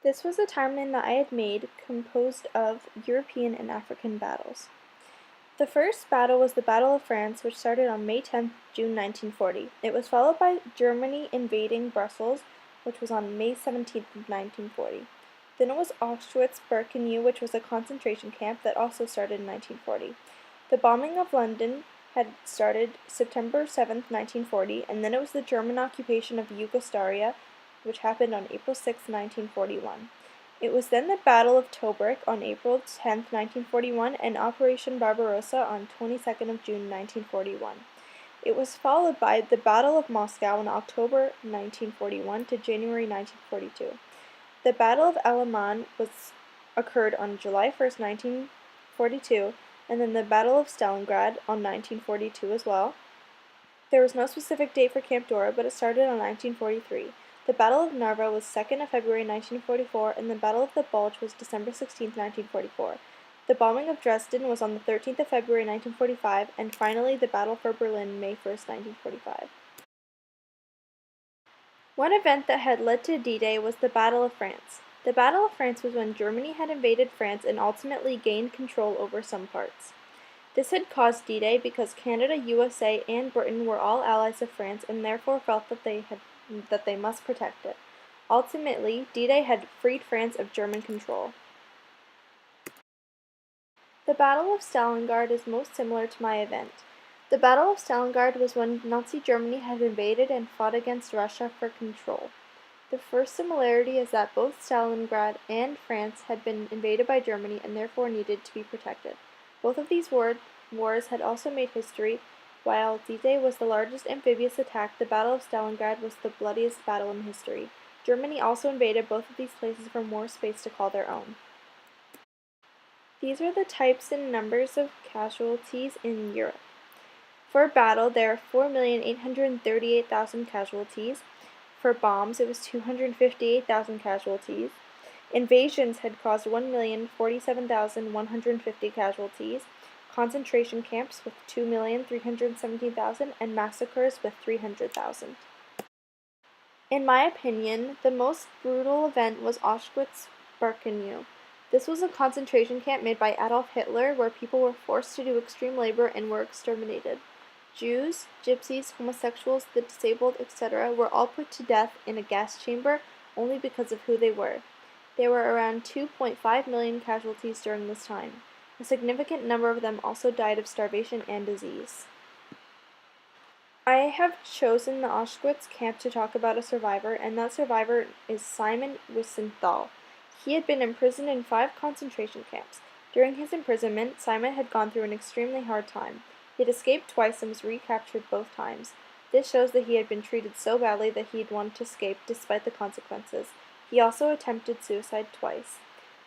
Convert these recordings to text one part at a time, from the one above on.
This was a timeline that I had made composed of European and African battles. The first battle was the Battle of France, which started on May 10, June 1940. It was followed by Germany invading Brussels, which was on May 17, 1940. Then it was Auschwitz-Birkenau, which was a concentration camp that also started in 1940. The bombing of London had started September 7, 1940, and then it was the German occupation of Yugoslavia, which happened on April 6, 1941. It was then the Battle of Tobruk on April 10, 1941, and Operation Barbarossa on 22nd of June, 1941. It was followed by the Battle of Moscow in October 1941 to January 1942. The Battle of El Alamein occurred on July 1, 1942, and then the Battle of Stalingrad on 1942 as well. There was no specific date for Camp Dora, but it started on 1943. The Battle of Narva was 2nd of February 1944, and the Battle of the Bulge was December 16, 1944. The bombing of Dresden was on the 13th of February 1945, and finally the Battle for Berlin, May 1, 1945. One event that had led to D-Day was the Battle of France. The Battle of France was when Germany had invaded France and ultimately gained control over some parts. This had caused D-Day because Canada, USA, and Britain were all allies of France and therefore felt that they must protect it. Ultimately, D-Day had freed France of German control. The Battle of Stalingrad is most similar to my event. The Battle of Stalingrad was when Nazi Germany had invaded and fought against Russia for control. The first similarity is that both Stalingrad and France had been invaded by Germany and therefore needed to be protected. Both of these wars had also made history. While D-Day was the largest amphibious attack, the Battle of Stalingrad was the bloodiest battle in history. Germany also invaded both of these places for more space to call their own. These are the types and numbers of casualties in Europe. For battle, there are 4,838,000 casualties. For bombs, it was 258,000 casualties. Invasions had caused 1,047,150 casualties. Concentration camps with 2,317,000, and massacres with 300,000. In my opinion, the most brutal event was Auschwitz-Birkenau. This was a concentration camp made by Adolf Hitler where people were forced to do extreme labor and were exterminated. Jews, gypsies, homosexuals, the disabled, etc. were all put to death in a gas chamber only because of who they were. There were around 2.5 million casualties during this time. A significant number of them also died of starvation and disease. I have chosen the Auschwitz camp to talk about a survivor, and that survivor is Simon Wiesenthal. He had been imprisoned in 5 concentration camps. During his imprisonment, Simon had gone through an extremely hard time. He had escaped twice and was recaptured both times. This shows that he had been treated so badly that he had wanted to escape despite the consequences. He also attempted suicide twice.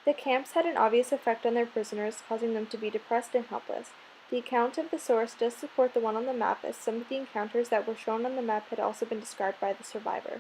The camps had an obvious effect on their prisoners, causing them to be depressed and helpless. The account of the source does support the one on the map, as some of the encounters that were shown on the map had also been described by the survivor.